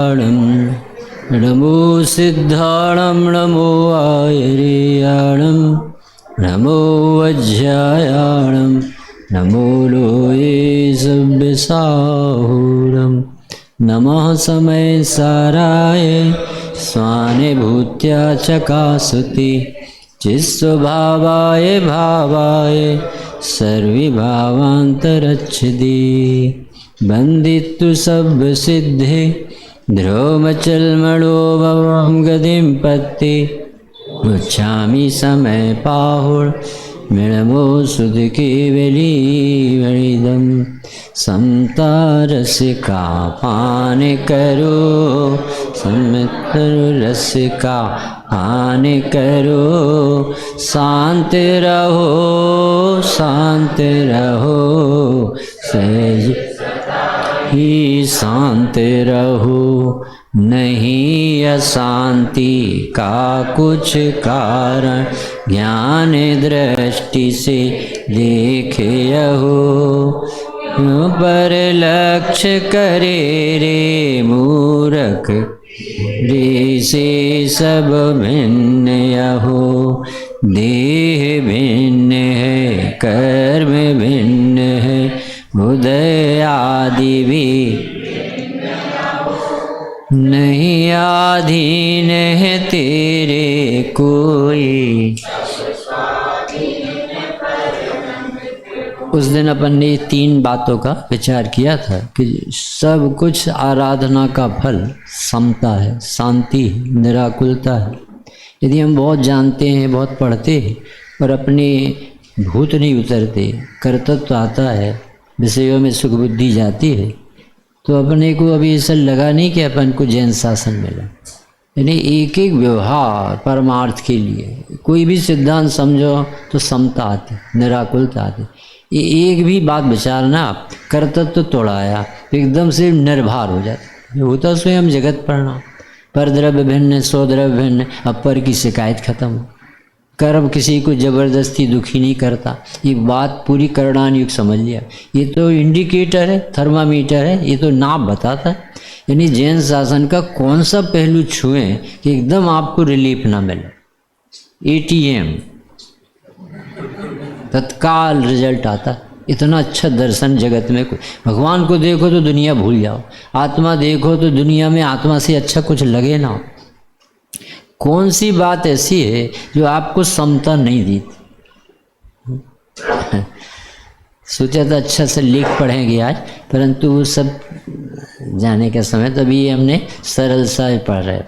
नमो सिद्धाणं नमो आयर्याणं नमो वज्रायाणं नमो लोये सव्यसाहूरं नमः समय साराय स्वानुभूत्या चकासति चिस्वभावाय भावाय सर्वभावान्तरच्छति बन्दित्तु सब्बसिद्धे ध्रुवमचलमणोभवं गतिं पत्ति मुच्छामि समय पाहुर्मिणमो सुधकेवलीवलिदं समतारसिका पान करो समतरसिका पान करो शांत रहो सहज ही शांत रहो नहीं अशांति का कुछ कारण ज्ञान दृष्टि से देखे हो पर लक्ष्य करे रे मूर्ख रे से सब भिन्न हो देह भिन्न है कर्म भिन्न है उदय आदि भी नहीं आधीन है तेरे कोई। उस दिन अपन ने 3 बातों का विचार किया था कि सब कुछ आराधना का फल समता है, शांति है, निराकुलता है। यदि हम बहुत जानते हैं, बहुत पढ़ते हैं और अपने भूत नहीं उतरते, कर्तव्य आता है, विषयों में सुख बुद्धि जाती है, तो अपने को अभी ऐसा लगा नहीं कि अपन को जैन शासन मिला। यानी एक एक व्यवहार परमार्थ के लिए कोई भी सिद्धांत समझो तो समता आती, निराकुलता आती। ये एक भी बात विचारना कर्तव्य तो तोड़ाया तो एकदम से निर्भर हो जाता। होता स्वयं जगत प्रणाम, पर द्रव्य भिन्न सौ द्रव्य भिन्न, अपर की शिकायत खत्म हो। कर्म किसी को जबरदस्ती दुखी नहीं करता, ये बात पूरी करणान युग समझ लिया। ये तो इंडिकेटर है, थर्मामीटर है, ये तो नाप बताता है। यानी जैन शासन का कौन सा पहलू छुएं कि एकदम आपको रिलीफ ना मिले। ATM तत्काल रिजल्ट आता। इतना अच्छा दर्शन जगत में कोई। भगवान को देखो तो दुनिया भूल जाओ, आत्मा देखो तो दुनिया में आत्मा से अच्छा कुछ लगे ना। कौन सी बात ऐसी है जो आपको समता नहीं दी? सोचा था अच्छा से लेख पढ़ेंगे आज, परंतु वो सब जाने का समय, तभी हमने सरल सा पढ़ रहे।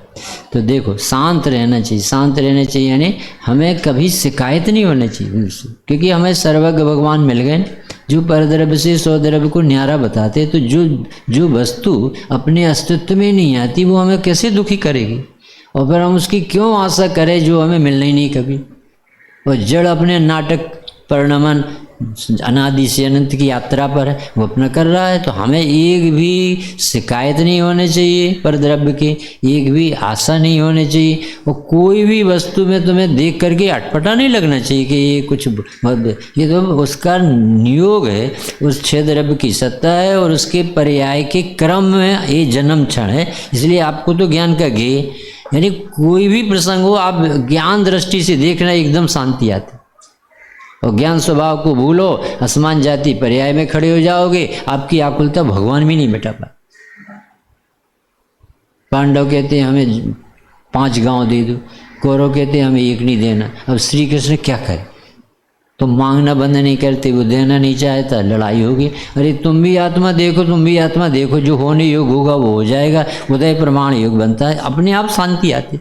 तो देखो, शांत रहना चाहिए, शांत रहना चाहिए। यानी हमें कभी शिकायत नहीं होनी चाहिए उनसे, क्योंकि हमें सर्वज्ञ भगवान मिल गए जो परद्रव्य से स्वद्रव्य को न्यारा बताते। तो जो वस्तु अपने अस्तित्व में नहीं आती वो हमें कैसे दुखी करेगी, और फिर हम उसकी क्यों आशा करें जो हमें मिलना ही नहीं कभी। और जड़ अपने नाटक परिणमन अनादि से अनंत की यात्रा पर है, वो अपना कर रहा है। तो हमें एक भी शिकायत नहीं होनी चाहिए परद्रव्य की, एक भी आशा नहीं होनी चाहिए। और कोई भी वस्तु में तुम्हें देख करके अटपटा नहीं लगना चाहिए कि ये कुछ, ये तो उसका नियोग है, उस छह द्रव्य की सत्ता है और उसके पर्याय के क्रम में ये जन्म क्षण है। इसलिए आपको तो ज्ञान का गेय, यानी कोई भी प्रसंग हो आप ज्ञान दृष्टि से देखना, एकदम शांति आती। और ज्ञान स्वभाव को भूलो, असमान जाति पर्याय में खड़े हो जाओगे, आपकी आकुलता भगवान भी नहीं मिटा पाए। पांडव कहते हैं हमें 5 गांव दे दो, कौरव कहते हैं हमें 1 नहीं देना। अब श्री कृष्ण क्या करे? तो मांगना बंद नहीं करते, वो देना नहीं चाहता, लड़ाई होगी। अरे तुम भी आत्मा देखो, तुम भी आत्मा देखो, जो होने योग होगा वो हो जाएगा, उदय प्रमाण योग बनता है, अपने आप शांति आती।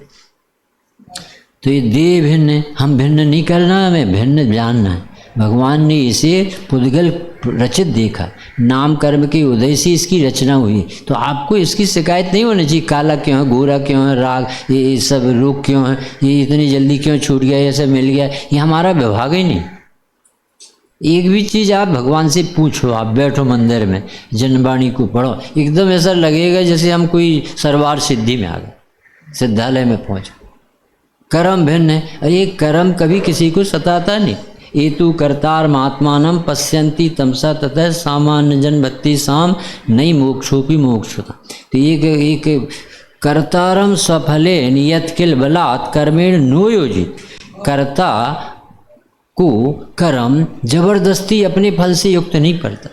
तो ये देह भिन्न है, हम भिन्न नहीं करना, हमें भिन्न जानना है। भगवान ने इसे पुद्गल रचित देखा, नाम कर्म के उदय से इसकी रचना हुई। तो आपको इसकी शिकायत नहीं होनी चाहिए, काला क्यों है, गोरा क्यों है, राग, ये सब रोग क्यों है, ये इतनी जल्दी क्यों छूट गया, ये सब मिल गया। ये हमारा विभाग ही नहीं। एक भी चीज़ आप भगवान से पूछो, आप बैठो मंदिर में, जनवाणी को पढ़ो, एकदम ऐसा लगेगा जैसे हम कोई सरवार सिद्धि में आ गए, सिद्धालय में पहुँच। कर्म भिन्न है, और ये कर्म कभी किसी को सताता नहीं। एतु कर्तार महात्मानम पश्यन्ति तमसा ततः सामान्य जन भक्ति साम नई मोक्षोपि मोक्षता। तो एक कर्तारम स्वफले नियत किल बलात् कर्मेण नो योजित। कर्ता को कर्म जबरदस्ती अपने फल से युक्त नहीं करता,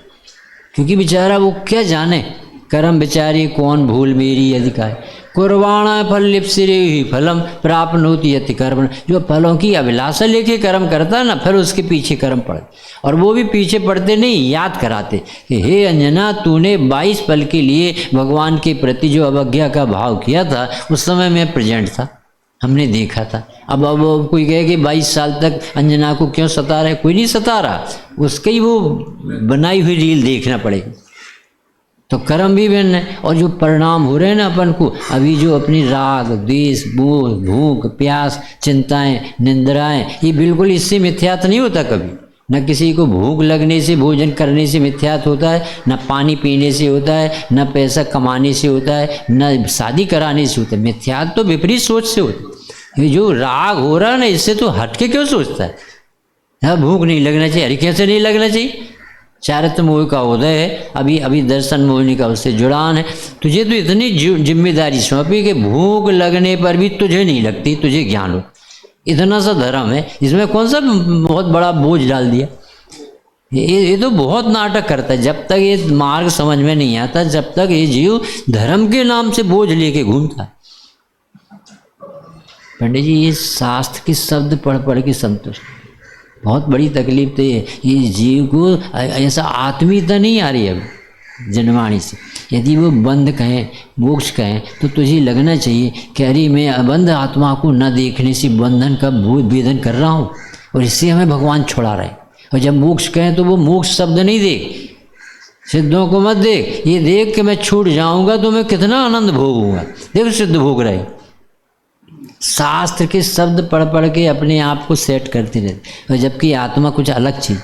क्योंकि बेचारा वो क्या जाने कर्म बेचारी कौन भूल मेरी अधिकार। कुर्बाणा फल लिप्सिरे ही फलम प्राप्नोति यति कर्म। जो फलों की अभिलाषा लेके कर्म करता है ना, फिर उसके पीछे कर्म पड़े, और वो भी पीछे पड़ते नहीं, याद कराते कि हे अंजना, तूने 22 पल के लिए भगवान के प्रति जो अवज्ञा का भाव किया था, उस समय मैं प्रेजेंट था, हमने देखा था। अब कोई कहे कि 22 साल तक अंजना को क्यों सता रहा है, कोई नहीं सता रहा, उसकी ही वो बनाई हुई रील देखना पड़ेगी। तो कर्म भी भिन्न है, और जो परिणाम हो रहे हैं ना अपन को, अभी जो अपनी राग द्वेष मोह भूख प्यास चिंताएं निंद्राएं, ये बिल्कुल इससे मिथ्यात नहीं होता कभी। न किसी को भूख लगने से भोजन करने से मिथ्यात होता है, न पानी पीने से होता है, न पैसा कमाने से होता है, न शादी कराने से होता है। मिथ्यात तो विपरीत सोच से होता है। ये जो राग हो रहा है ना, इससे तो हटके क्यों सोचता है? हाँ, भूख नहीं लगना चाहिए, अरे कैसे नहीं लगना चाहिए? चारित्र मोह का उदय है, अभी दर्शन मोहिनी का उससे जुड़ान है। तुझे तो इतनी जिम्मेदारी सौंपी कि भूख लगने पर भी तुझे नहीं लगती, तुझे ज्ञान हो। इतना सा धर्म है, इसमें कौन सा बहुत बड़ा बोझ डाल दिया? ये तो बहुत नाटक करता है। जब तक ये मार्ग समझ में नहीं आता, जब तक ये जीव धर्म के नाम से बोझ लेके घूमता है। पंडित जी, ये शास्त्र के शब्द पढ़ पढ़ के संतुष्ट, बहुत बड़ी तकलीफ तो ये जीव को ऐसा आत्मीयता नहीं आ रही है अब जनवाणी से। यदि वो बंध कहें मोक्ष कहें, तो तुझे लगना चाहिए कि अरे मैं अबंध आत्मा को न देखने से बंधन का भेदन कर रहा हूँ, और इससे हमें भगवान छुड़ा रहे। और जब मोक्ष कहें तो वो मोक्ष शब्द नहीं देख, सिद्धों को मत देख, ये देख कि मैं छूट जाऊंगा तो मैं कितना आनंद भोगूंगा। देखो सिद्ध भोग रहे, शास्त्र के शब्द पढ़ पढ़ के अपने आप को सेट करते रहते, और जबकि आत्मा कुछ अलग चीज।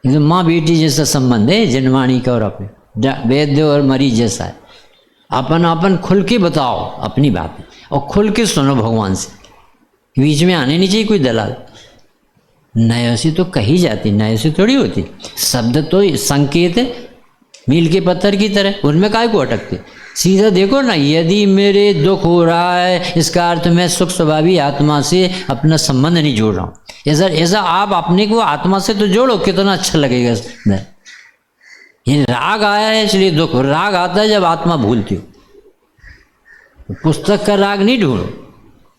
तो माँ बेटी जैसा संबंध है जनवाणी का और अपने, वैद्य और मरीज जैसा है। अपन खुल के बताओ अपनी बात, और खुल के सुनो भगवान से, बीच में आने नहीं चाहिए कोई दलाल। नए से तो कही जाती, नए से थोड़ी होती। शब्द तो संकेत है मील के पत्थर की तरह, उनमें काय को अटकते। सीधा देखो ना, यदि मेरे दुख हो रहा है, इसका अर्थ मैं सुख स्वभावी आत्मा से अपना संबंध नहीं जोड़ रहा हूँ। ऐसा आप अपने को आत्मा से तो जोड़ो, कितना अच्छा लगेगा। ये राग आया है इसलिए दुख, राग आता है जब आत्मा भूलती हो। पुस्तक का राग नहीं ढूंढो।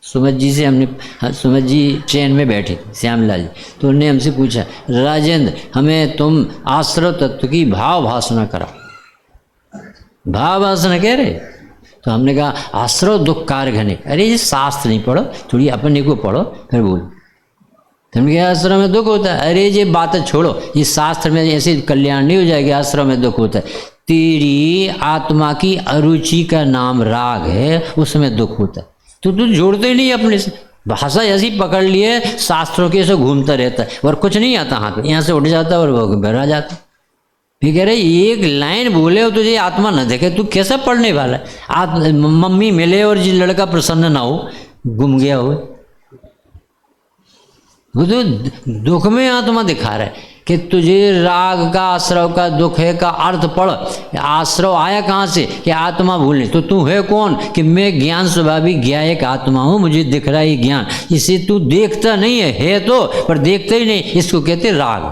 सुमत जी से हमने, सुमत जी ट्रेन में बैठे थे, श्यामलाल जी, तो उन्होंने हमसे पूछा, राजेंद्र हमें तुम आश्रव तत्व की भाव भाषणा कराओ। भाव भाषण कह रहे, तो हमने कहा आश्रव दुख कार घने। अरे ये शास्त्र नहीं पढ़ो, थोड़ी अपने को पढ़ो फिर बोलो। तो हमने कहा आश्रम में दुख होता है। अरे ये बातें छोड़ो, ये शास्त्र में ऐसे कल्याण नहीं हो जाएगा, आश्रम में दुख होता है। तेरी आत्मा की अरुचि का नाम राग है, उसमें दुख होता है। तो तू जोड़ते ही नहीं अपने से, भाषा ऐसी पकड़ लिए शास्त्रों के से घूमता रहता है, और कुछ नहीं आता हाथ में, यहाँ से उठ जाता और वो घर आ जाता। फिर कह रहे एक लाइन बोले हो तुझे आत्मा न देखे, तू कैसा पढ़ने वाला है? मम्मी मिले और जी लड़का प्रसन्न ना हो, गुम गया हो, वो तो दुख में आत्मा दिखा रहा है कि तुझे राग का आश्रव का दुख है का अर्थ पढ़। आश्रव आया कहाँ से? कि आत्मा भूलने। तो तू है कौन? कि मैं ज्ञान स्वाभाविक ज्ञायक आत्मा हूँ, मुझे दिख रहा है ज्ञान। इसे तू देखता नहीं है तो, पर देखता ही नहीं, इसको कहते राग।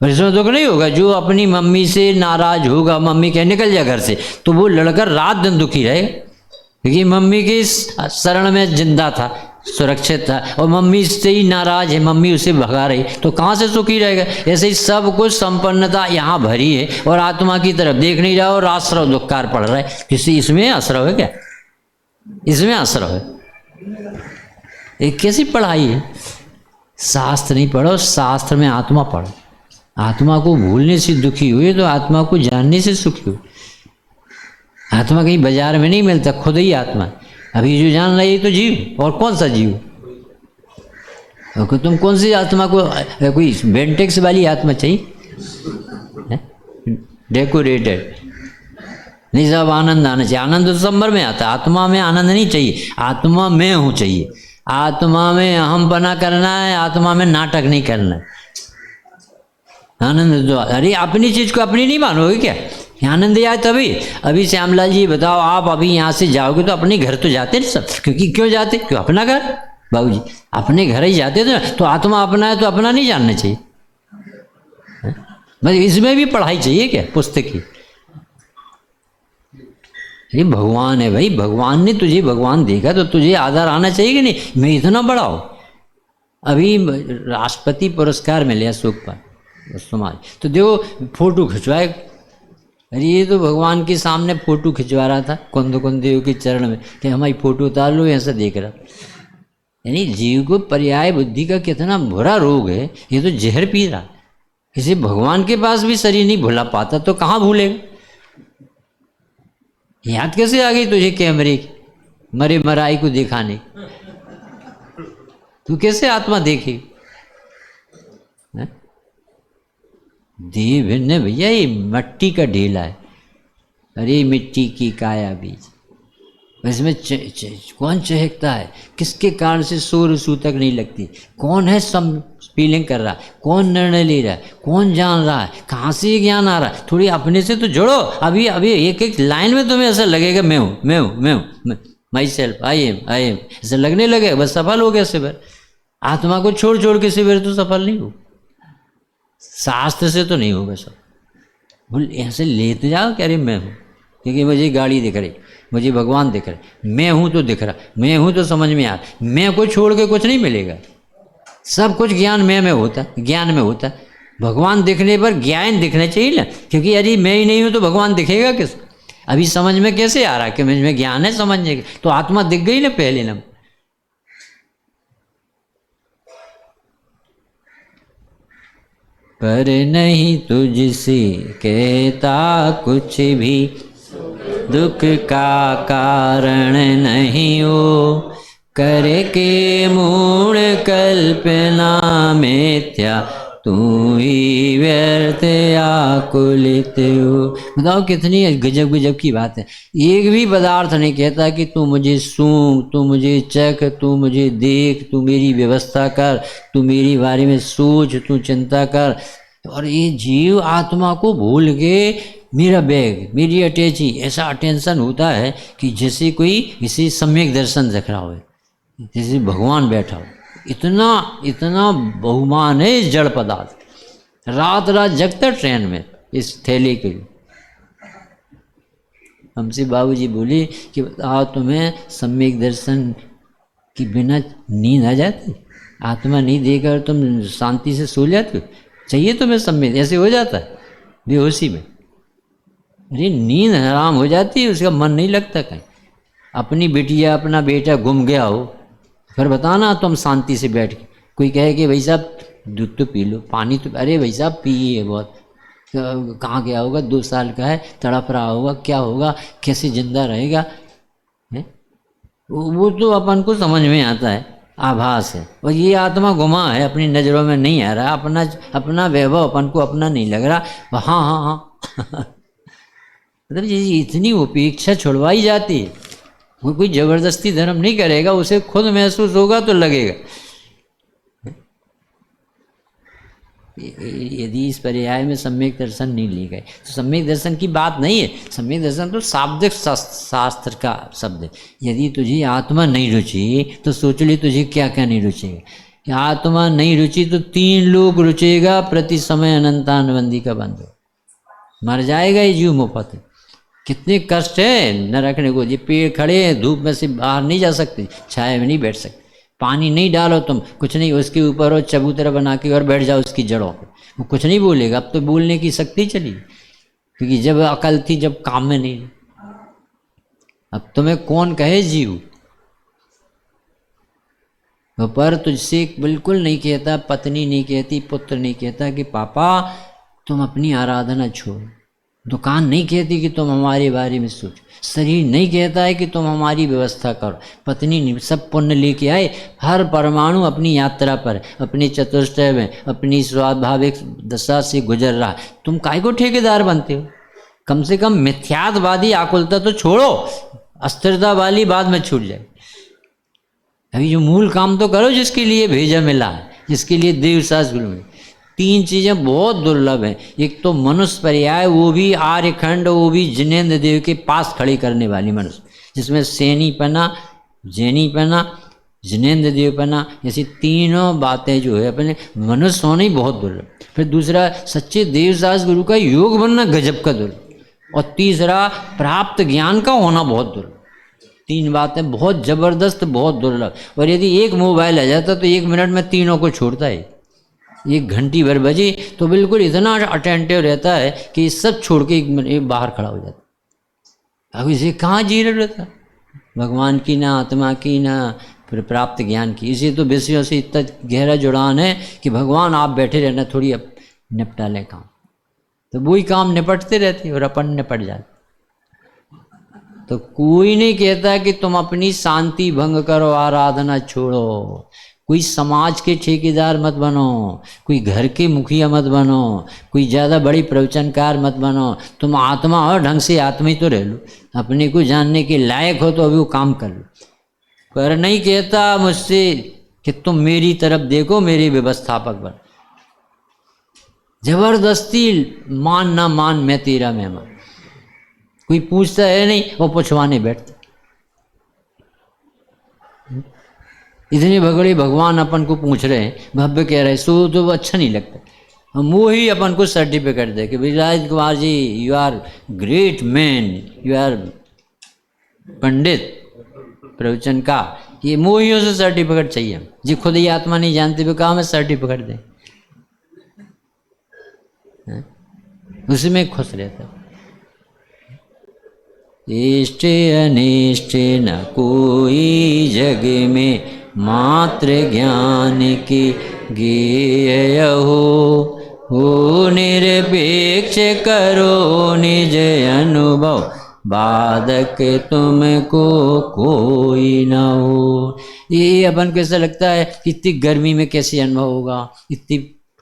और इसमें दुख नहीं होगा। जो अपनी मम्मी से नाराज होगा, मम्मी कहे निकल जा घर से, तो वो लड़का रात दिन दुखी रहेगा, क्योंकि मम्मी की शरण में जिंदा था, सुरक्षित था, और मम्मी से ही नाराज है, मम्मी उसे भगा रही, तो कहाँ से सुखी रहेगा? ऐसे ही सब कुछ संपन्नता यहाँ भरी है, और आत्मा की तरफ देख नहीं रहा, और आश्रव दुखकार पड़ रहा है। किसी इसमें आश्रव है क्या? इसमें आश्रव है? एक कैसी पढ़ाई है? शास्त्र नहीं पढ़ो, शास्त्र में आत्मा पढ़ो। आत्मा को भूलने से दुखी हुए तो आत्मा को जानने से सुखी हुए। आत्मा कहीं बाजार में नहीं मिलता, खुद ही आत्मा। अभी जो जान रही है तो जीव, और कौन सा जीव? तुम कौन सी आत्मा को, कोई बेंटेक्स वाली आत्मा चाहिए डेकोरेटेड? नहीं, सब आनंद आना चाहिए। आनंद तो दिसंबर में आता है, आत्मा में आनंद नहीं चाहिए, आत्मा में हूँ चाहिए। आत्मा में अहमपना करना है, आत्मा में नाटक नहीं करना है। आनंद तो अरे अपनी चीज को अपनी नहीं मानोगे क्या? आनंद आए तभी। अभी श्यामलाल जी बताओ, आप अभी यहाँ से जाओगे तो अपने घर तो जाते नहीं सब, क्योंकि क्यों जाते? क्यों? अपना घर। बाबूजी अपने घर ही जाते थे, तो आत्मा अपना है तो अपना नहीं जानना चाहिए? मतलब इसमें भी पढ़ाई चाहिए क्या पुस्तक की? ये भगवान है भाई, भगवान ने तुझे भगवान देखा तो तुझे आदर आना चाहिए कि नहीं? मैं इतना बड़ा हूँ। अभी राष्ट्रपति पुरस्कार मिले अशोक पर समाज, तो देखो फोटो खिंचवाए। अरे ये तो भगवान के सामने फोटो खिंचवा रहा था कुंद देव के चरण में कि हमारी फोटो उतार लो, ऐसा देख रहा। यानी जीव को पर्याय बुद्धि का कितना बुरा रोग है, ये तो जहर पी रहा। इसे भगवान के पास भी शरीर नहीं भुला पाता तो कहाँ भूलेगा? याद कैसे आ गई तुझे कैमरे की मरे मराई को दिखाने? तू कैसे आत्मा देखेगी? देह भिन्न है भैया, ये मट्टी का ढेला है। अरे मिट्टी की काया बीज, इसमें कौन चहकता है? किसके कारण से सूर सूतक नहीं लगती? कौन है सब फीलिंग कर रहा है? कौन निर्णय ले रहा है? कौन जान रहा है? कहाँ से ये ज्ञान आ रहा है? थोड़ी अपने से तो जोड़ो। अभी अभी एक एक लाइन में तुम्हें ऐसा लगेगा मैं हूँ, मैं हूँ, मैं हूँ, माई सेल्फ, आई एम, ऐसा लगने लगे, बस सफल हो गया शिविर। आत्मा को छोड़ छोड़ के शिविर तो सफल नहीं हो, शास्त्र से तो नहीं होगा सब। बोल ऐसे लेते जाओ कि अरे मैं हूँ, क्योंकि मुझे गाड़ी दिख रही, मुझे भगवान दिख रहा, मैं हूँ तो दिख रहा, मैं हूँ तो समझ में आ रहा। मैं को छोड़ के कुछ नहीं मिलेगा, सब कुछ ज्ञान में होता, ज्ञान में होता। भगवान दिखने पर ज्ञान दिखना चाहिए ना, क्योंकि यदि मैं ही नहीं हूँ तो भगवान दिखेगा किस? अभी समझ में कैसे आ रहा है कि मुझ में ज्ञान है समझने के? तो आत्मा दिख गई ना पहले नंबर। पर नहीं तुझसे कहता कुछ भी, दुख का कारण नहीं हो, करे के मूढ़ कल्पना मिथ्या, तू ही व्यर्थ आकुलित हो। बताओ कितनी गजब गजब की बात है। एक भी पदार्थ नहीं कहता कि तू मुझे सूंघ, तू मुझे चख, तू मुझे देख, तू मेरी व्यवस्था कर, तू मेरी बारे में सोच, तू चिंता कर। और ये जीव आत्मा को भूल के मेरा बैग, मेरी अटैची, ऐसा अटेंशन होता है कि जैसे कोई किसी सम्यक दर्शन देख रहा हो, जैसे भगवान बैठा हो। इतना इतना बहुमान है इस जड़ पदार्थ। रात रात जगता ट्रेन में इस थैले के लिए। हमसे बाबूजी बोले कि बताओ तुम्हें सम्यक दर्शन के बिना नींद आ जाती? आत्मा नहीं देकर तुम शांति से सो जाते हो? चाहिए तुम्हें सम्यक? ऐसे हो जाता है बेहोशी में। अरे नींद हराम हो जाती है, उसका मन नहीं लगता कहीं। अपनी बेटिया अपना बेटा गुम गया हो, फिर बताना तुम शांति से बैठ के, कोई कहे कि भाई साहब दूध तो पी लो, पानी तो, अरे भाई साहब पिए बहुत, कहाँ गया होगा, 2 साल का है, तड़प रहा होगा, क्या होगा, कैसे जिंदा रहेगा है? वो तो अपन को समझ में आता है, आभास है। और ये आत्मा गुमा है, अपनी नज़रों में नहीं आ रहा, अपना वैभव अपन को अपना नहीं लग रहा। हाँ हाँ हाँ मतलब ये इतनी उपेक्षा छुड़वाई जाती है। वो कोई जबरदस्ती धर्म नहीं करेगा, उसे खुद महसूस होगा तो लगेगा। यदि इस पर्याय में सम्यक दर्शन नहीं लिए गए तो सम्यक दर्शन की बात नहीं है। सम्यक दर्शन तो शाब्दिक शास्त्र का शब्द है। यदि तुझे आत्मा नहीं रुचि तो सोच ली तुझे क्या क्या नहीं रुचेगा। आत्मा नहीं रुचि तो 3 लोग रुचेगा, प्रति समय अनंतानबंदी का बंद हो, मर जाएगा ये जीव मुफ्त। कितने कष्ट है न रखने को। ये पेड़ खड़े हैं, धूप में से बाहर नहीं जा सकते, छाया में नहीं बैठ सकते, पानी नहीं डालो तुम, कुछ नहीं, उसके ऊपर और चबूतरा बना के और बैठ जाओ उसकी जड़ों पे, वो कुछ नहीं बोलेगा। अब तो बोलने की शक्ति चली, क्योंकि जब अकल थी, जब काम में नहीं। अब तुम्हें कौन कहे जीव? पर तुझसे बिल्कुल नहीं कहता, पत्नी नहीं कहती, पुत्र नहीं कहता कि पापा तुम अपनी आराधना छोड़, दुकान नहीं कहती कि तुम हमारे बारे में सोच, शरीर नहीं कहता है कि तुम हमारी व्यवस्था करो, पत्नी नहीं, सब पुण्य लेके आए, हर परमाणु अपनी यात्रा पर, अपनी चतुष्टय में, अपनी स्वाभाविक दशा से गुजर रहा। तुम काय को ठेकेदार बनते हो? कम से कम मिथ्यात्वादी आकुलता तो छोड़ो, अस्थिरता वाली बाद में छूट जाए। अभी जो मूल काम तो करो जिसके लिए भेजा मिला है, जिसके लिए देव सास गुरु में। 3 चीज़ें बहुत दुर्लभ हैं। एक तो मनुष्य पर्याय, वो भी आर्यखंड, वो भी जिनेन्द्र देव के पास खड़ी करने वाली मनुष्य, जिसमें सेनीपना, जैनीपना, जिनेन्द्र देवपना, ऐसी तीनों बातें जो है अपने मनुष्य होना ही बहुत दुर्लभ। फिर दूसरा सच्चे देवदास गुरु का योग बनना गजब का दुर्लभ, और तीसरा प्राप्त ज्ञान का होना बहुत दुर्लभ। 3 बातें बहुत जबरदस्त, बहुत दुर्लभ। और यदि एक मोबाइल आ जाता तो 1 मिनट में तीनों को छोड़ता है। 1 घंटी भर बजी तो बिल्कुल इतना अटेंटिव रहता है कि सब छोड़ के 1 मिनट बाहर खड़ा हो जाता है। अब इसे कहाँ जी रहता, भगवान की ना, आत्मा की ना, फिर प्राप्त ज्ञान की। इसी तो विषयों से इतना गहरा जुड़ान है कि भगवान आप बैठे रहना, थोड़ी अब निपटा लें काम, तो वही काम निपटते रहते और अपन निपट जाते। तो कोई नहीं कहता कि तुम अपनी शांति भंग करो, आराधना छोड़ो, कोई समाज के ठेकेदार मत बनो, कोई घर के मुखिया मत बनो, कोई ज़्यादा बड़ी प्रवचनकार मत बनो। तुम आत्मा हो, ढंग से आत्मा ही तो रह लो, अपने को जानने के लायक हो तो अभी वो काम कर लो। पर नहीं कहता मुझसे कि तुम मेरी तरफ देखो, मेरे व्यवस्थापक बन। जबरदस्ती मान ना मान, मैं तेरा मेहमान। कोई पूछता है नहीं, वो पूछवाने बैठता। इतने बगड़े भगवान अपन को पूछ रहे हैं, भव्य कह रहे, सो तो अच्छा नहीं लगता। हम वो ही अपन को सर्टिफिकेट दे कि Viraj Kumar ji, you are great man, you are pandit प्रवचन का, ये मोहियों से सर्टिफिकेट चाहिए हम। जी खुद ही आत्मा नहीं जानते हुए कहा हमें सर्टिफिकेट दें, उसमें खुश रहता। इष्ट अनिष्ट न कोई जग में, मात्र ज्ञान की गेय हो निरपेक्ष करो निज अनुभव, बाधक तुमको कोई न हो। ये अपन को ऐसा लगता है कि इतनी गर्मी में कैसे अनुभव होगा, इतनी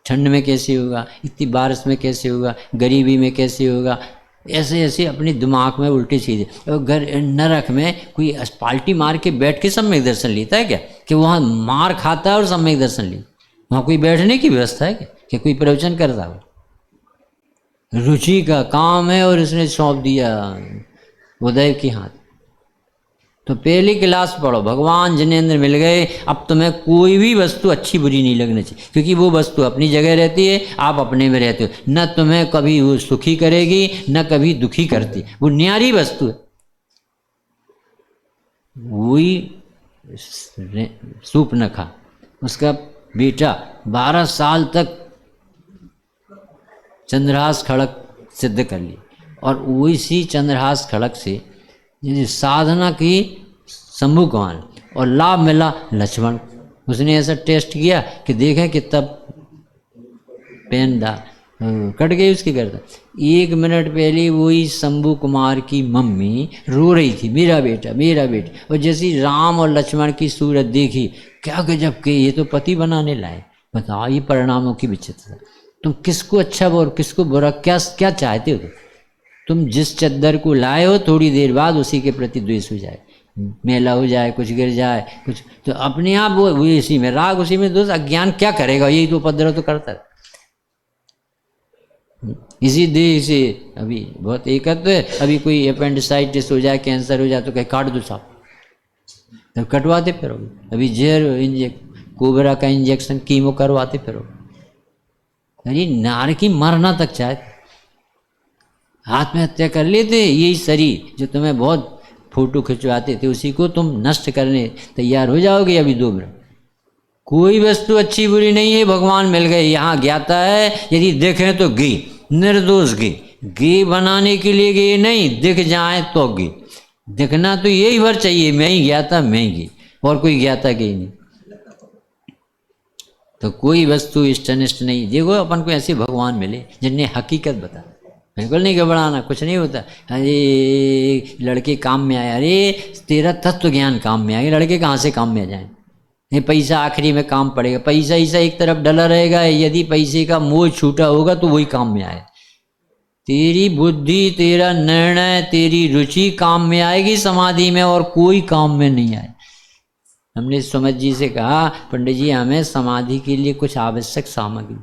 ठंड में कैसे होगा, इतनी बारिश में कैसे होगा, गरीबी में कैसे होगा। ऐसे ऐसे अपने दिमाग में उल्टी सीधे। और घर नरक में कोई पाल्टी मार के बैठ के सम्यक दर्शन लेता है क्या, कि वहाँ मार खाता है और सम्यक दर्शन ले? वहाँ कोई बैठने की व्यवस्था है क्या, कि कोई प्रवचन करता हो? रुचि का काम है और इसने सौंप दिया उदय के हाथ। तो पहली क्लास पढ़ो, भगवान जिनेन्द्र मिल गए, अब तुम्हें कोई भी वस्तु अच्छी बुरी नहीं लगनी चाहिए, क्योंकि वो वस्तु अपनी जगह रहती है, आप अपने में रहते हो। न तुम्हें कभी वो सुखी करेगी, न कभी दुखी करती, वो न्यारी वस्तु है। वही सूपनखा, उसका बेटा 12 साल तक चंद्रहास खड़क सिद्ध कर ली, और उसी चंद्रहास खड़क से साधना की शंभु कुमार, और लाभ मिला लक्ष्मण। उसने ऐसा टेस्ट किया कि देखें कि तब पेन कट गई उसकी गर्दन। 1 मिनट पहले वही शंभु कुमार की मम्मी रो रही थी, मेरा बेटा मेरा बेटा। और जैसी राम और लक्ष्मण की सूरत देखी, क्या गजब के, ये तो पति बनाने लाए। बताओ ये परिणामों की विचित्रता। तुम किसको अच्छा और किसको बुरा क्या क्या चाहते हो? तुम जिस चद्दर को लाए हो, थोड़ी देर बाद उसी के प्रति द्वेष हो जाए, मेला हो जाए, कुछ गिर जाए, कुछ तो अपने आप वो इसी में राग, उसी में दोष। अज्ञान क्या करेगा, यही तो उपद्रव तो करता है। इसी देह से अभी बहुत एकत्व है। अभी कोई अपेंडिसाइटिस हो जाए, कैंसर हो जाए तो कहीं काट दो साहब, तब कटवाते फिरोगे। अभी जहर कोबरा का इंजेक्शन, कीमो करवाते फिरोगे। अरे नार की मरना तक चाहे, आत्महत्या कर लेते। यही शरीर जो तुम्हें बहुत फोटो खिंचवाते थे, उसी को तुम नष्ट करने तैयार हो जाओगे अभी 2 मिनट। कोई वस्तु अच्छी बुरी नहीं है, भगवान मिल गए। यहाँ ज्ञाता है, यदि देखें तो घी, निर्दोष घी। घी बनाने के लिए घी नहीं, दिख जाए तो घी। दिखना तो यही भर चाहिए, मैं ही ज्ञाता, मैं ही घी, और कोई ज्ञाता घी नहीं। तो कोई वस्तु इष्ट अनिष्ट नहीं। देखो अपन को ऐसे भगवान मिले जिनने हकीकत बता। बिल्कुल नहीं घबराना, कुछ नहीं होता। अरे लड़के काम में आए, अरे तेरा तत्व ज्ञान काम में आए, लड़के कहाँ से काम में आ जाए? ये पैसा आखिरी में काम पड़ेगा। पैसा ऐसा एक तरफ डला रहेगा, यदि पैसे का मोह छूटा होगा तो वही काम में आए। तेरी बुद्धि, तेरा निर्णय, तेरी रुचि काम में आएगी समाधि में, और कोई काम में नहीं आए। हमने सुमत जी से कहा, पंडित जी हमें समाधि के लिए कुछ आवश्यक सामग्री,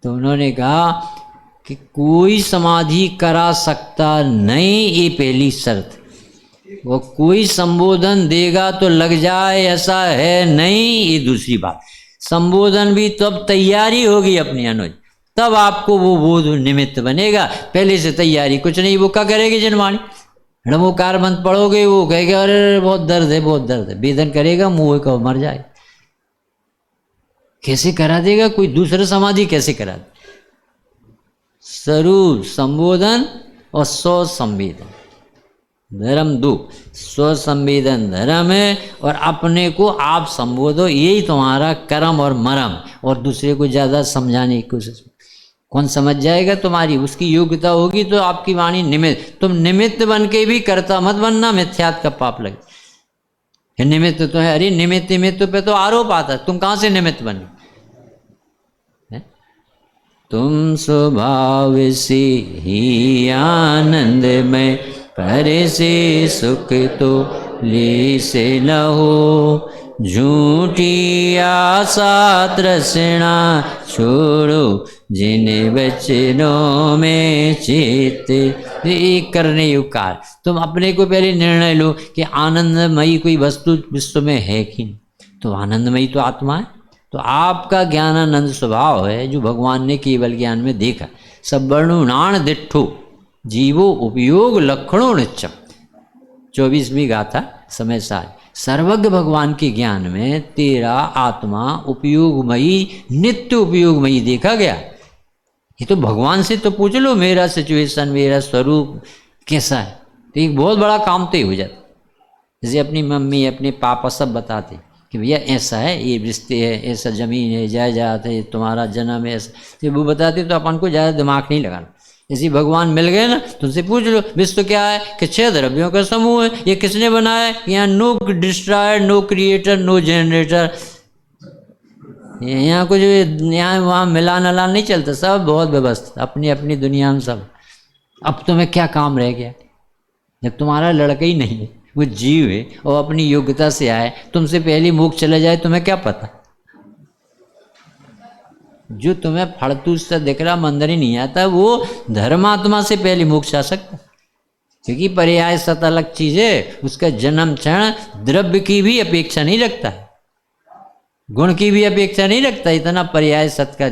तो उन्होंने कहा कि कोई समाधि करा सकता नहीं, ये पहली शर्त। वो कोई संबोधन देगा तो लग जाए ऐसा है नहीं, ये दूसरी बात। संबोधन भी तब तैयारी होगी अपनी अनुज, तब आपको वो बोध निमित्त बनेगा। पहले से तैयारी कुछ नहीं, वो क्या करेगी जनवाणी, नमोकार मंत्र पढ़ोगे, वो कहेगा अरे बहुत दर्द है, बहुत दर्द है, वेदन करेगा, मुंह का मर जाए। कैसे करा देगा कोई दूसरा समाधि, कैसे करा दे? स्वरूप संबोधन और स्व संवेदन, धर्म दो। स्व संवेदन धर्म है और अपने को आप संबोधो, यही तुम्हारा कर्म और मरम। और दूसरे को ज्यादा समझाने की कोशिश, कौन समझ जाएगा तुम्हारी, उसकी योग्यता होगी तो आपकी वाणी निमित्त। तुम निमित्त बन के भी करता मत बनना, मिथ्यात का पाप लगे। निमित्त तो है, अरे निमित्त निमित्त पे तो आरोप आता है, तुम कहां से निमित्त बने? तुम स्वभाव से ही आनंद में, पर से सुख तो ले से लहो। झूठी आशा तृष्णा छोड़ो, जिन वचनों में चित्त एक करने युकार। तुम अपने को पहले निर्णय लो कि आनंदमयी कोई वस्तु विश्व में है कि नहीं, तो आनंदमयी तो आत्मा है। तो आपका ज्ञानानंद स्वभाव है, जो भगवान ने केवल ज्ञान में देखा। सब वर्णुनाण दिट्ठो जीवो उपयोग लक्षणों नित्यम, 24वीं गाथा समय सार। सर्वज्ञ भगवान के ज्ञान में तेरा आत्मा उपयोगमयी, नित्य उपयोगमयी देखा गया। ये तो भगवान से तो पूछ लो, मेरा सिचुएशन, मेरा स्वरूप कैसा है, तो एक बहुत बड़ा काम तो हो जाता। जैसे अपनी मम्मी अपने पापा सब बताते कि भैया ऐसा है, ये रिश्ते है, ऐसा जमीन है, जायदाद है, तुम्हारा जन्म है, ऐसा तो वो बताते, तो अपन को ज़्यादा दिमाग नहीं लगाना। ऐसे भगवान मिल गए ना, तुमसे पूछ लो विश्व क्या है, कि 6 द्रव्यों का समूह है। ये किसने बनाया है? यहाँ no destroyer, no creator, no generator, यहाँ कुछ यहाँ वहाँ मिलान अलान नहीं चलता, सब बहुत व्यवस्था अपनी अपनी दुनिया में सब। अब तुम्हें क्या काम रह गया, जब तुम्हारा लड़का ही नहीं है, वो जीव है और अपनी योग्यता से आए, तुमसे पहले मोक्ष चला जाए, तुम्हें क्या पता? जो तुम्हें फड़तूस से दिख रहा, मंदिर ही नहीं आता, वो धर्मात्मा से पहले मोक्ष आ सकता, क्योंकि पर्याय सत अलग चीज है। उसका जन्म क्षण द्रव्य की भी अपेक्षा नहीं रखता है, गुण की भी अपेक्षा नहीं रखता, इतना पर्याय सत का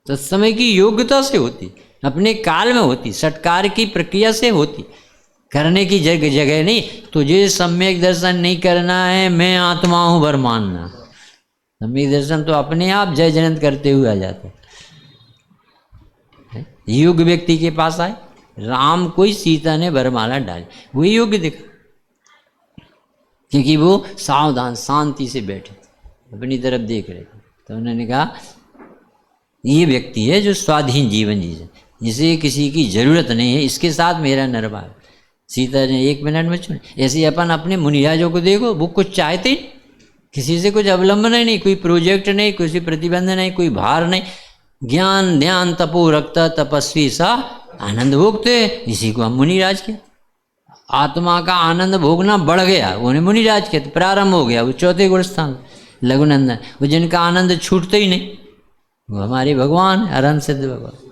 तत्समय की योग्यता से होती, अपने काल में होती, षटकार की प्रक्रिया से होती, करने की जगह नहीं। तुझे सम्यक दर्शन नहीं करना है, मैं आत्मा हूं वर मानना। सम्यक दर्शन तो अपने आप जय जयंत करते हुए आ जाते। युग व्यक्ति के पास आए, राम को सीता ने वरमाला डाली, वही योग्य दिखा, क्योंकि वो सावधान शांति से बैठे अपनी तरफ देख रहे थे। तो उन्होंने कहा ये व्यक्ति है जो स्वाधीन जीवन जी, जिसे किसी की जरूरत नहीं है, इसके साथ मेरा निर्वाह। सीता ने 1 मिनट में चुन। ऐसे अपन अपने मुनिराजों को देखो, वो कुछ चाहते ही, किसी से कुछ अवलंबन नहीं, कोई प्रोजेक्ट नहीं, कोई प्रतिबंध नहीं, कोई भार नहीं, ज्ञान ध्यान तपो रखता तपस्वी सा आनंद भोगते। इसी को हम मुनिराज कहते। आत्मा का आनंद भोगना बढ़ गया, उन्हें मुनिराज कहते। प्रारंभ हो गया, वो 4थे गुण स्थान लघुनंदन, वो जिनका आनंद छूटते ही नहीं, वो हमारे भगवान अरहंत सिद्ध भगवान।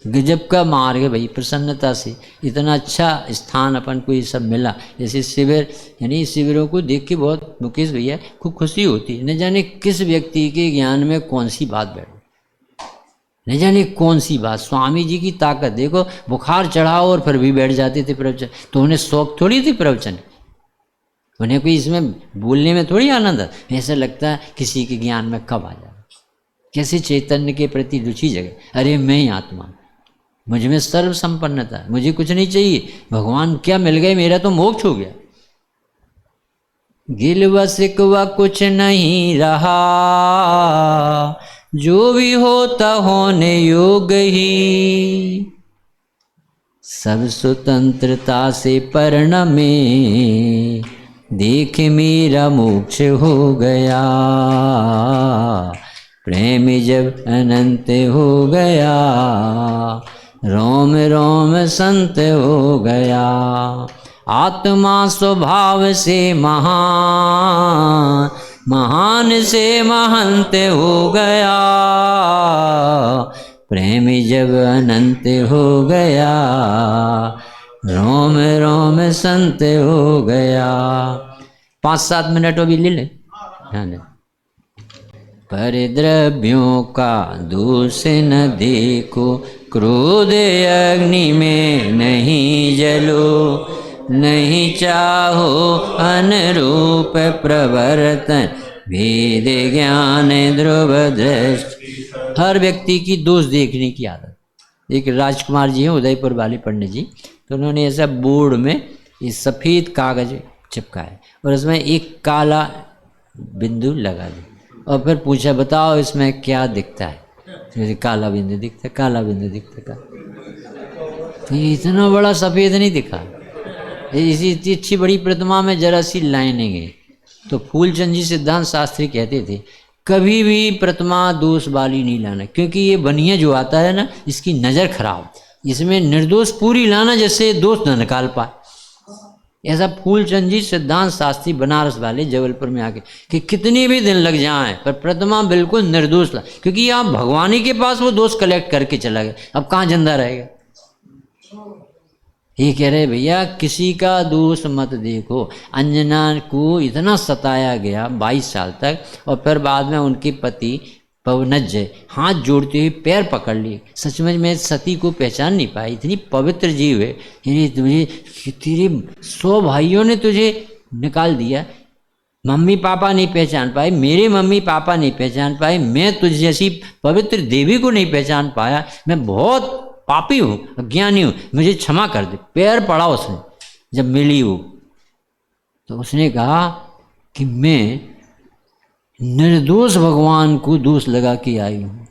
गजब का मार्ग है भाई, प्रसन्नता से इतना अच्छा स्थान अपन को ये सब मिला। जैसे शिविर, यानी शिविरों को देख के बहुत मुकेश भैया खूब खुशी होती, न जाने किस व्यक्ति के ज्ञान में कौन सी बात बैठ, न जाने कौन सी बात। स्वामी जी की ताकत देखो, बुखार चढ़ाओ और फिर भी बैठ जाते थे प्रवचन। तो उन्हें शौक थोड़ी थी प्रवचन, उन्हें कोई इसमें बोलने में थोड़ी आनंद है, ऐसा लगता है किसी के ज्ञान में कब आ जाए, कैसे चैतन्य के प्रति रुचि जगे। अरे मैं ही आत्मा, मुझ में सर्व संपन्नता, मुझे कुछ नहीं चाहिए, भगवान क्या मिल गए, मेरा तो मोक्ष हो गया। गिलवा सिकवा कुछ नहीं रहा, जो भी होता होने योग ही, सब स्वतंत्रता से परिणमे, देख मेरा मोक्ष हो गया। प्रेम जब अनंत हो गया, रोम रोम संत हो गया। आत्मा स्वभाव से महान, महान से महंत हो गया, प्रेम जब अनंत हो गया, रोम रोम संत हो गया। 5-7 मिनट अभी ले लें। परिद्रव्यों का दोष न देखो, क्रोध अग्नि में नहीं जलो, नहीं चाहो अनुरूप प्रवर्तन, भेद ज्ञान ध्रुव दृष्टि। हर व्यक्ति की दोष देखने की आदत। एक राजकुमार जी हैं उदयपुर वाले पंडित जी, तो उन्होंने ऐसा बोर्ड में इस सफ़ेद कागज चिपकाया और उसमें एक काला बिंदु लगा दिया और फिर पूछा बताओ इसमें क्या दिखता है? तो काला बिंदु दिखता है, काला बिंदु दिखता है। तो ये इतना बड़ा सफ़ेद नहीं दिखा, इसी इतनी अच्छी बड़ी प्रतिमा में जरा सी लाइनें गई। तो फूलचंद जी सिद्धांत शास्त्री कहते थे कभी भी प्रतिमा दोष वाली नहीं लाना, क्योंकि ये बनिया जो आता है ना इसकी नज़र खराब, इसमें निर्दोष पूरी लाना जैसे दोष न निकाल पाए। ऐसा फूलचंद जी सिद्धांत शास्त्री बनारस वाले जबलपुर में आके कि कितने भी दिन लग जाएं पर प्रतिमा बिल्कुल निर्दोष ला, क्योंकि आप भगवानी के पास वो दोष कलेक्ट करके चला गया, अब कहाँ जिंदा रहेगा। ये कह रहे भैया किसी का दोष मत देखो। अंजना को इतना सताया गया 22 साल तक, और फिर बाद में उनके पति पवनज हाथ जोड़ते हुए पैर पकड़ लिए। सचमुच में सती को पहचान नहीं पाई, इतनी पवित्र जीव है, तुझे तेरे 100 भाइयों ने तुझे निकाल दिया, मम्मी पापा नहीं पहचान पाए, मेरे मम्मी पापा नहीं पहचान पाए, मैं तुझ जैसी पवित्र देवी को नहीं पहचान पाया, मैं बहुत पापी हूँ, अज्ञानी हूँ, मुझे क्षमा कर दे। पैर पड़ा उसने जब मिली वो, तो उसने कहा कि मैं निर्दोष भगवान को दोष लगा के आई हूँ,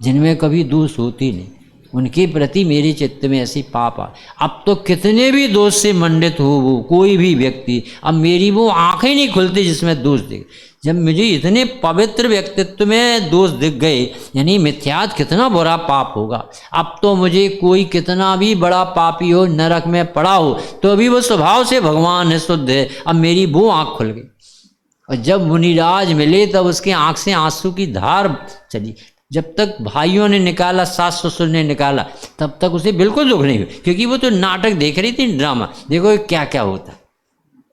जिनमें कभी दोष होती नहीं, उनके प्रति मेरे चित्त में ऐसी पाप आ। अब तो कितने भी दोष से मंडित हो वो कोई भी व्यक्ति, अब मेरी वो आंखें नहीं खुलती जिसमें दोष दिखे। जब मुझे इतने पवित्र व्यक्तित्व में दोष दिख गए, यानी मिथ्यात कितना बुरा पाप होगा। अब तो मुझे कोई कितना भी बड़ा पापी हो, नरक में पड़ा हो, तो अभी वो स्वभाव से भगवान है, शुद्ध है। अब मेरी वो आँख खुल गई। और जब मुनिराज मिले तब उसके आँख से आंसू की धार चली। जब तक भाइयों ने निकाला, सास ससुर ने निकाला, तब तक उसे बिल्कुल दुख नहीं हुई, क्योंकि वो तो नाटक देख रही थी, ड्रामा। देखो क्या क्या होता है,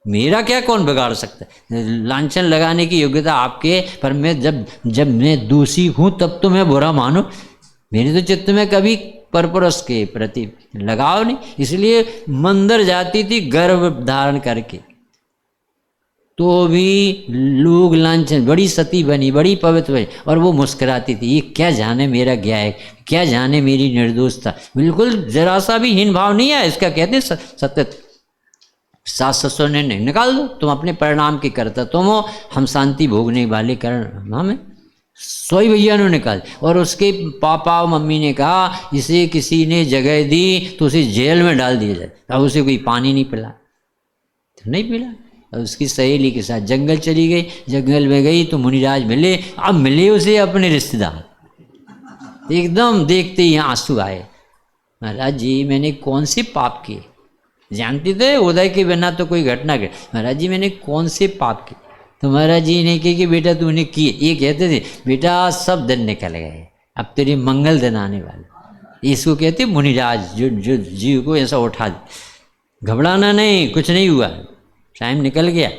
मेरा क्या कौन बिगाड़ सकता है। लांछन लगाने की योग्यता आपके, पर मैं जब मैं दोषी हूँ तब तो मैं बुरा मानूं। मेरे तो चित्त में कभी परपुरुष के प्रति लगाव नहीं, इसलिए मंदिर जाती थी गर्भ धारण करके, तो भी लोग लांछन, बड़ी सती बनी, बड़ी पवित्र बनी, और वो मुस्कुराती थी। ये क्या जाने मेरा क्या है, क्या जाने मेरी निर्दोषता, बिल्कुल जरा सा भी हीन भाव नहीं है। इसका कहते सत्य। सास ससुर ने नहीं, निकाल दो, तुम अपने परिणाम की करता, तुम हो, हम शांति भोगने वाले कारण हमें। सोई भैया ने निकाल, और उसके पापा और मम्मी ने कहा इसे किसी ने जगह दी तो उसे जेल में डाल दिया जाए। अब उसे कोई पानी नहीं पिला, तो नहीं पिला। और उसकी सहेली के साथ जंगल चली गई, जंगल में गई तो मुनिराज मिले। अब मिले उसे अपने रिश्तेदार, एकदम देखते ही आंसू आए। महाराज जी मैंने कौन से पाप किए, जानते थे उदय के बिना तो कोई घटना घटे। महाराज जी मैंने कौन से पाप किए? तो महाराज जी ने कहा कि बेटा तूने किए। ये कहते थे बेटा सब दिन निकल गए, अब तेरे मंगल दिन आने वाले। इसको कहते मुनिराज, जो जीव को ऐसा उठा दे, घबराना नहीं, कुछ नहीं हुआ, टाइम निकल गया।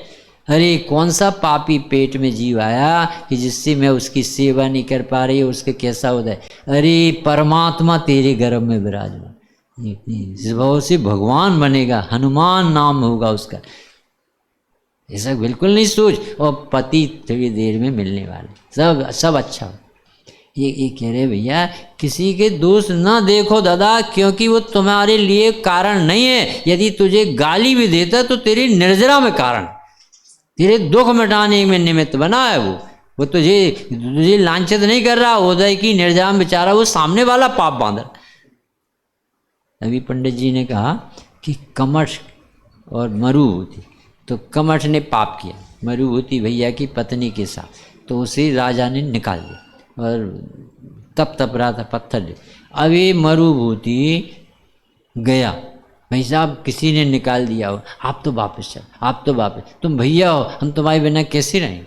अरे कौन सा पापी पेट में जीव आया कि जिससे मैं उसकी सेवा नहीं कर पा रही, उसके कैसा उदय। अरे परमात्मा तेरे गर्भ में विराजमान, इस भाव से भगवान बनेगा, हनुमान नाम होगा उसका। ऐसा बिल्कुल नहीं सोच। और पति थोड़ी देर में मिलने वाले, सब अच्छा हो। ये कह रहे भैया किसी के दोष ना देखो दादा, क्योंकि वो तुम्हारे लिए कारण नहीं है। यदि तुझे गाली भी देता तो तेरी निर्जरा में कारण, तेरे दुख मिटाने में निमित्त बना है वो तुझे लांछित नहीं कर रहा। उदय की निर्जरा में बेचारा वो सामने वाला पाप बांधा। अभी पंडित जी ने कहा कि कमठ और मरुभूति, तो कमठ ने पाप किया मरुभूति भैया की पत्नी के साथ, तो उसे राजा ने निकाल दिया और तप रहा था पत्थर ले। अब ये मरुभूति गया भाई साहब किसी ने निकाल दिया हो, आप तो वापस चल, आप तो वापस, तुम भैया हो, हम तुम्हारे बिना कैसे रहें।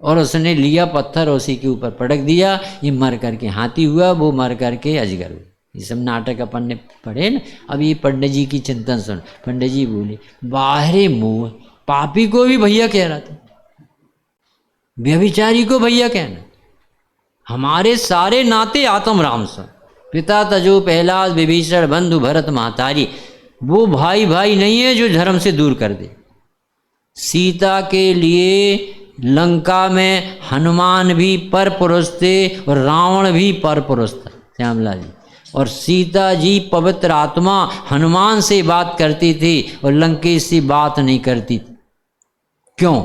और उसने लिया पत्थर उसी के ऊपर पटक दिया, ये मर करके हाथी हुआ, वो मर करके अजगर हुआ। ये सब नाटक अपन ने पढ़े ना। अब ये पंडित जी की चिंतन सुन। पंडित जी बोले बाहरे मुँह, पापी को भी भैया कह रहा था, व्यभिचारी को भैया कहना। हमारे सारे नाते आत्म राम से, पिता तजो प्रहलाद विभीषण बंधु भरत महतारी, वो भाई भाई नहीं है जो धर्म से दूर कर दे। सीता के लिए लंका में हनुमान भी पर पुरुष थे और रावण भी पर पुरुष था, श्यामला जी। और सीता जी पवित्र आत्मा हनुमान से बात करती थी और लंकेश से बात नहीं करती थी। क्यों?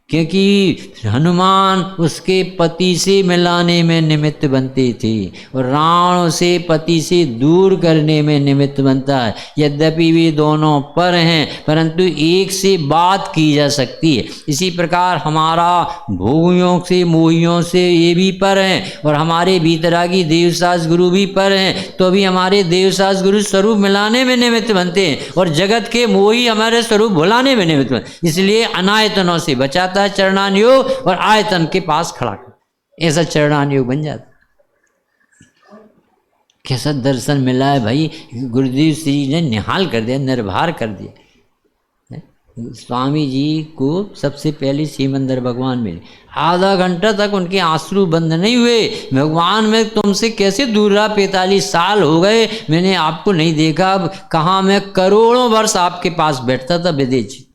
क्योंकि हनुमान उसके पति से मिलाने में निमित्त बनते थे और रावण उसे पति से दूर करने में निमित्त बनता है। यद्यपि वे दोनों पर हैं परंतु एक से बात की जा सकती है। इसी प्रकार हमारा भोगियों से मोहियों से ये भी पर हैं और हमारे भीतरागी देवसास गुरु भी पर हैं, तो भी हमारे देवसास गुरु स्वरूप मिलाने में निमित्त बनते हैं और जगत के मोही हमारे स्वरूप भुलाने में निमित्त बनते। इसलिए अनायतनों से बचाता चरणान योग और आयतन के पास खड़ा कर, ऐसा चरणान योग बन जाता। कैसा दर्शन मिला है भाई, गुरुदेव श्री ने निहाल कर दिया, निर्भर कर दिया। स्वामी जी को सबसे पहले श्रीमंदिर भगवान मिले, आधा घंटा तक उनके आंसू बंद नहीं हुए। भगवान मैं तुमसे कैसे दूर रहा, 45 साल हो गए मैंने आपको नहीं देखा। अब कहाँ मैं करोड़ों वर्ष आपके पास बैठता था विदेश,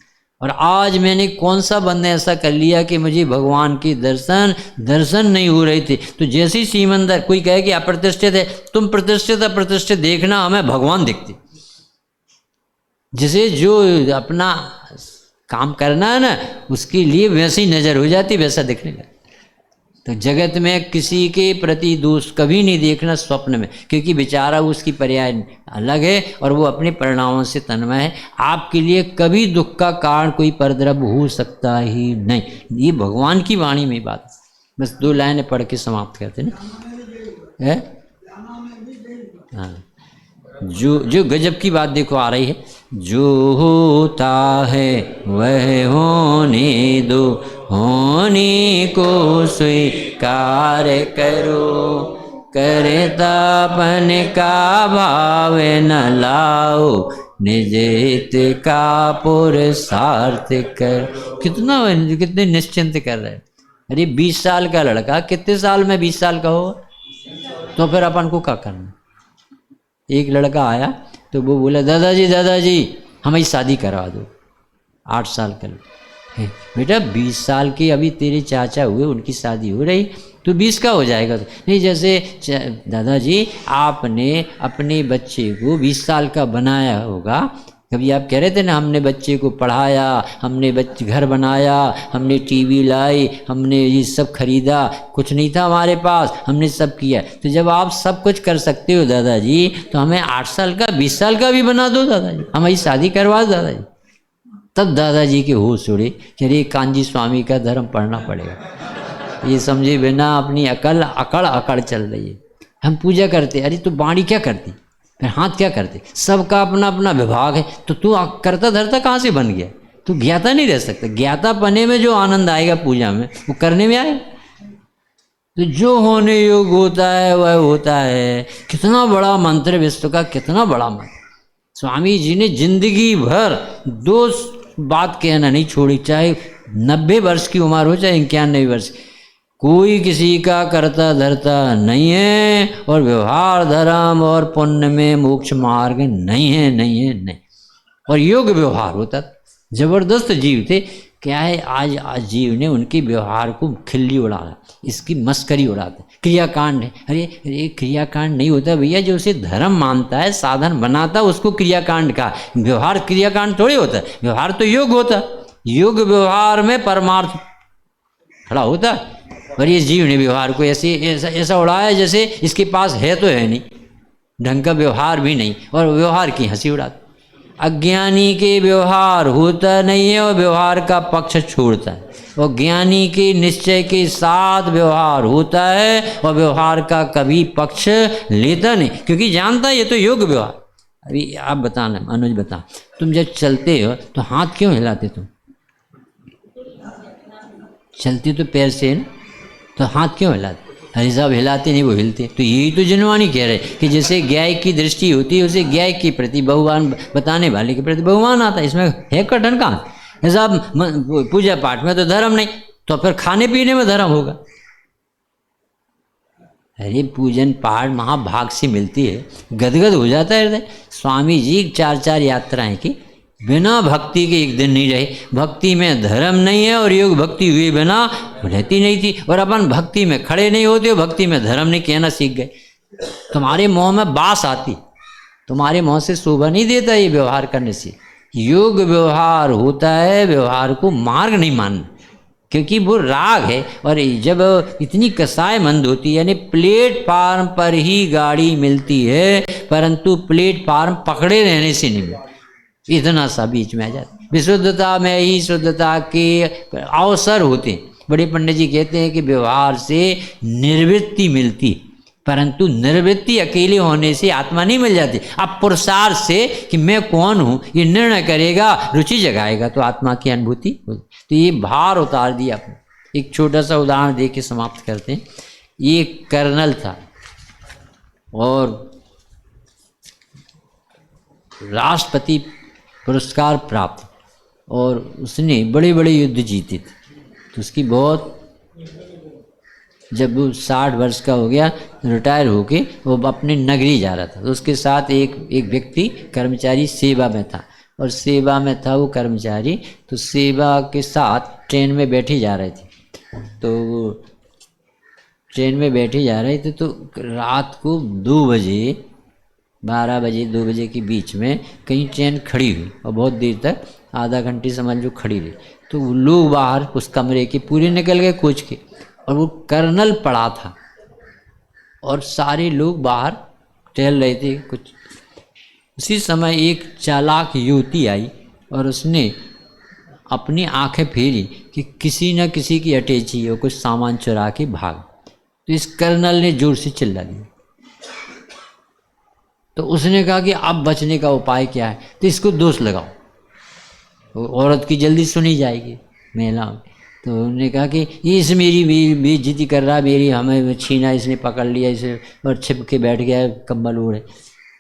और आज मैंने कौन सा बंद ऐसा कर लिया कि मुझे भगवान के दर्शन नहीं हो रहे थे। तो जैसे ही श्रीमंदिर, कोई कहे कि अप्रतिष्ठित है, तुम प्रतिष्ठित अप्रतिष्ठित देखना, हमें भगवान दिखते। जैसे जो अपना काम करना है ना उसके लिए वैसी नजर हो जाती, वैसा दिखने लगता। तो जगत में किसी के प्रति दोष कभी नहीं देखना स्वप्न में, क्योंकि बेचारा उसकी पर्याय अलग है और वो अपने परिणामों से तन्मय है। आपके लिए कभी दुख का कारण कोई परद्रव हो सकता ही नहीं। ये भगवान की वाणी में बात। बस 2 लाइनें पढ़ के समाप्त करते ना है। हाँ, जो गजब की बात देखो आ रही है, जो होता है वह होने दो, होने को स्वीकार करो, करे तापन का भाव न लाओ, निज हित का पुरुषार्थ कर। कितने निश्चिंत कर रहे हैं। अरे 20 साल का लड़का कितने साल में 20 साल का हो, तो फिर अपन को क्या करना। एक लड़का आया तो वो बोला दादाजी हमें शादी करवा दो। 8 साल का लड़का, बेटा 20 साल के अभी तेरे चाचा हुए, उनकी शादी हो रही, तो 20 का हो जाएगा। तो नहीं, जैसे दादाजी आपने अपने बच्चे को 20 साल का बनाया होगा, कभी आप कह रहे थे ना हमने बच्चे को पढ़ाया, हमने घर बनाया, हमने टीवी लाई, हमने ये सब खरीदा, कुछ नहीं था हमारे पास, हमने सब किया। तो जब आप सब कुछ कर सकते हो दादाजी, तो हमें 8 साल का 20 साल का भी बना दो दादाजी, हमारी शादी करवा दो दादाजी। तब दादाजी के होश उड़े कि अरे कांजी स्वामी का धर्म पढ़ना पड़ेगा। ये समझे बिना अपनी अकड़ चल रही है। हम पूजा करते, अरे तू बाणी क्या करती, फिर हाथ क्या करते, सबका अपना अपना विभाग है, तो तू करता धरता कहाँ से बन गया। तू ज्ञाता नहीं रह सकता। ज्ञाता पने में जो आनंद आएगा पूजा में, वो करने में आएगा। तो जो होने योग होता है वह होता है। कितना बड़ा मंत्र विश्व का, कितना बड़ा मंत्र। स्वामी जी ने जिंदगी भर 2 बात कहना नहीं छोड़ी, चाहे 90 वर्ष की उम्र हो चाहे 91 वर्ष, कोई किसी का करता धरता नहीं है और व्यवहार धर्म और पुण्य में मोक्ष मार्ग नहीं है। और योग व्यवहार होता, जबरदस्त जीव थे। क्या है, आज जीव ने उनके व्यवहार को खिल्ली उड़ाया, इसकी मस्करी उड़ाता। क्रियाकांड है, अरे क्रियाकांड नहीं होता भैया, जो उसे धर्म मानता है, साधन बनाता है, उसको क्रियाकांड का। व्यवहार क्रियाकांड थोड़ी होता है, व्यवहार तो योग होता। योग व्यवहार में परमार्थ खड़ा होता। और ये जीव ने व्यवहार को ऐसा उड़ाया जैसे इसके पास है तो है नहीं, ढंग का व्यवहार भी नहीं, और व्यवहार की हंसी उड़ाता। अज्ञानी के व्यवहार होता नहीं है और व्यवहार का पक्ष छोड़ता है, और ज्ञानी के निश्चय के साथ व्यवहार होता है और व्यवहार का कभी पक्ष लेता नहीं, क्योंकि जानता है ये तो योग व्यवहार। अभी आप बताना, अनुज बता, तुम जब चलते हो तो हाथ क्यों हिलाते तुम? चलते तो पैर से है ना, तो हाथ क्यों हिलाते? हरी साहब हिलाते नहीं, वो हिलते। तो यही तो जिनवानी कह रहे कि जैसे गाय की दृष्टि होती है, उसे गाय के प्रति बहुमान बताने वाले के प्रति बहुमान आता है। इसमें है कठिन कहाँ? साहब पूजा पाठ में तो धर्म नहीं, तो फिर खाने पीने में धर्म होगा? अरे पूजन पाठ महाभाग से मिलती है, गदगद हो जाता है हृदय। स्वामी जी 4 यात्राएं की, बिना भक्ति के एक दिन नहीं रहे। भक्ति में धर्म नहीं है और योग भक्ति हुए बिना रहती नहीं थी। और अपन भक्ति में खड़े नहीं होते हो, भक्ति में धर्म नहीं कहना सीख गए। तुम्हारे मुंह में बास आती, तुम्हारे मुंह से शोभा नहीं देता ये व्यवहार करने से। योग व्यवहार होता है, व्यवहार को मार्ग नहीं मानना, क्योंकि वो राग है। और जब इतनी कसाय मंद होती है, यानी प्लेटफार्म पर ही गाड़ी मिलती है, परंतु प्लेटफार्म पकड़े रहने से नहीं मिलती, इतना सा बीच में आ जाता। विशुद्धता में ही शुद्धता के अवसर होते हैं। बड़े पंडित जी कहते हैं कि व्यवहार से निर्वृत्ति मिलती, परंतु निर्वृत्ति अकेले होने से आत्मा नहीं मिल जाती। अब पुरुषार्थ से कि मैं कौन हूँ ये निर्णय करेगा, रुचि जगाएगा, तो आत्मा की अनुभूति हो। तो ये भार उतार दिया आपने। एक छोटा सा उदाहरण दे के समाप्त करते हैं। ये कर्नल था और राष्ट्रपति पुरस्कार प्राप्त, और उसने बड़े बड़े युद्ध जीते थे। तो उसकी बहुत, जब वो 60 वर्ष का हो गया, रिटायर होके वो अपनी नगरी जा रहा था, तो उसके साथ एक व्यक्ति कर्मचारी सेवा में था, और सेवा में था वो कर्मचारी। तो सेवा के साथ ट्रेन में बैठे जा रहे थे। तो ट्रेन में बैठे जा रहे थे, तो रात को 2 बजे, 12 बजे 2 बजे के बीच में कहीं ट्रेन खड़ी हुई, और बहुत देर तक, आधा घंटे समझ लो खड़ी रही। तो लोग बाहर उस कमरे के पूरे निकल गए कोच के, और वो कर्नल पड़ा था, और सारे लोग बाहर टहल रहे थे कुछ। उसी समय एक चालाक युवती आई, और उसने अपनी आंखें फेरी कि किसी न किसी की अटैची हो, कुछ सामान चुरा के भाग। तो इस कर्नल ने जोर से चिल्ला दिया। तो उसने कहा कि अब बचने का उपाय क्या है? तो इसको दोष लगाओ, तो औरत की जल्दी सुनी जाएगी, महिला। तो उन्होंने कहा कि ये इस मेरी बेइज्जती कर रहा, मेरी हमें छीना, इसने पकड़ लिया इसे और छिप के बैठ गया कंबल ओढ़े।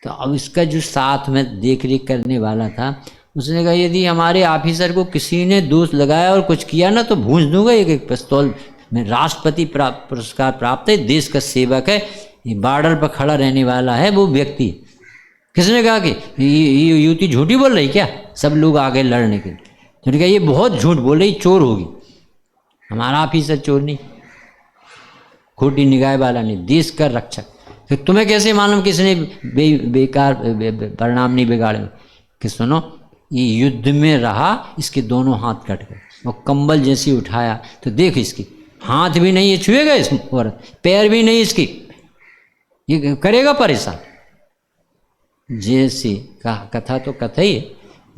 तो अब इसका जो साथ में देख रेख करने वाला था, उसने कहा यदि हमारे ऑफिसर को किसी ने दोष लगाया और कुछ किया ना, तो भूंज दूंगा एक पिस्तौल में। राष्ट्रपति पुरस्कार प्राप्त है, देश का सेवक है, ये बॉर्डर पर खड़ा रहने वाला है वो व्यक्ति। किसने कहा कि ये युवती झूठी बोल रही क्या? सब लोग आ गए लड़ने के लिए। तो कहा ये बहुत झूठ बोल रही, चोर होगी। हमारा ऑफिसर चोर नहीं, खोटी निगाह वाला नहीं, देश का रक्षक। तो तुम्हें कैसे मालूम किसने बेकार परिणाम नहीं बिगाड़े? कि सुनो, ये युद्ध में रहा, इसके दोनों हाथ कट गए। वो कंबल जैसी उठाया तो देख, इसकी हाथ भी नहीं, ये छुएगा इस औरत, पैर भी नहीं इसकी, ये करेगा परेशान। जैसे कथा तो कथा ही है,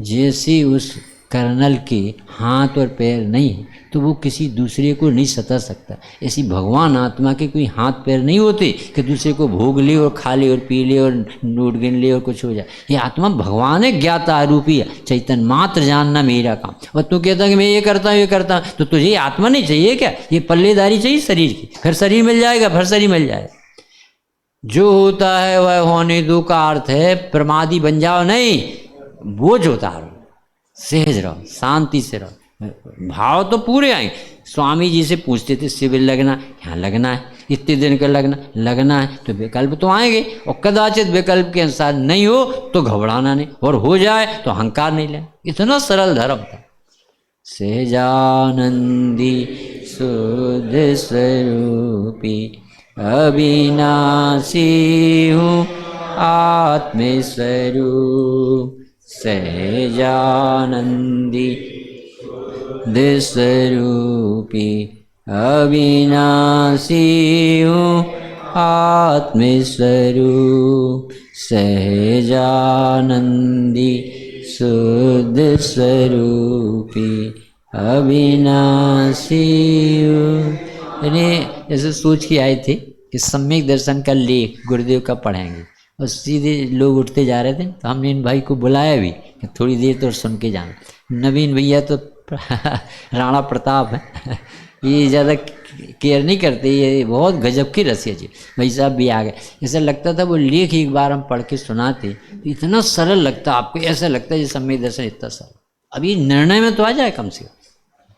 जैसे उस कर्नल के हाथ और पैर नहीं है, तो वो किसी दूसरे को नहीं सता सकता। ऐसी भगवान आत्मा के कोई हाथ पैर नहीं होते कि दूसरे को भोग ले और खा ले और पी ले और नोट गिन ले और कुछ हो जाए। ये आत्मा भगवान है, ज्ञाता आरूपी है, चैतन्य मात्र जानना मेरा काम। और तू कहता कि मैं ये करता हूँ ये करता हूँ, तो तुझे आत्मा नहीं चाहिए क्या? ये पल्लेदारी चाहिए शरीर की, फिर शरीर मिल जाएगा, फिर शरीर मिल जाएगा। जो होता है वह होने दो का अर्थ है, प्रमादी बन जाओ नहीं, बोझ उतारो, सहज रहो, शांति से रहो। भाव तो पूरे आए। स्वामी जी से पूछते थे शिविर लगना, यहाँ लगना है, इतने दिन का लगना है, तो विकल्प तो आएंगे, और कदाचित विकल्प के अनुसार नहीं हो तो घबराना नहीं, और हो जाए तो अहंकार नहीं लेना। इतना सरल धर्म था। सहजानंदी शुद्ध स्वरूपी अविनाशी हूँ आत्मस्वरूप, सहजानंदी स्वरूपी अविनाशी हूँ आत्मस्वरूप, सहजानंदी शुद्ध स्वरूपी अविनाशी हूँ। यानी ऐसे सोच के आए थे कि सम्यक दर्शन का लेख गुरुदेव का पढ़ेंगे, और सीधे लोग उठते जा रहे थे, तो हमने इन भाई को बुलाया भी कि थोड़ी देर तो सुन के जाना। नवीन भैया तो राणा प्रताप है, ये ज़्यादा केयर नहीं करते, ये बहुत गजब की रसिया जी। भाई साहब भी आ गए। ऐसा लगता था वो लेख एक बार हम पढ़ के सुनाते तो इतना सरल लगता, आपको ऐसा लगता है ये सम्यक दर्शन इतना सरल, अभी निर्णय में तो आ जाए कम से कम,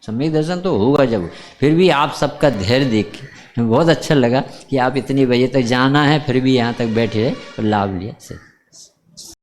सम्यक दर्शन तो होगा जब। फिर भी आप सबका धैर्य देख के बहुत अच्छा लगा कि आप इतनी बजे तक जाना है फिर भी यहाँ तक बैठे रहे और लाभ लिया। सही।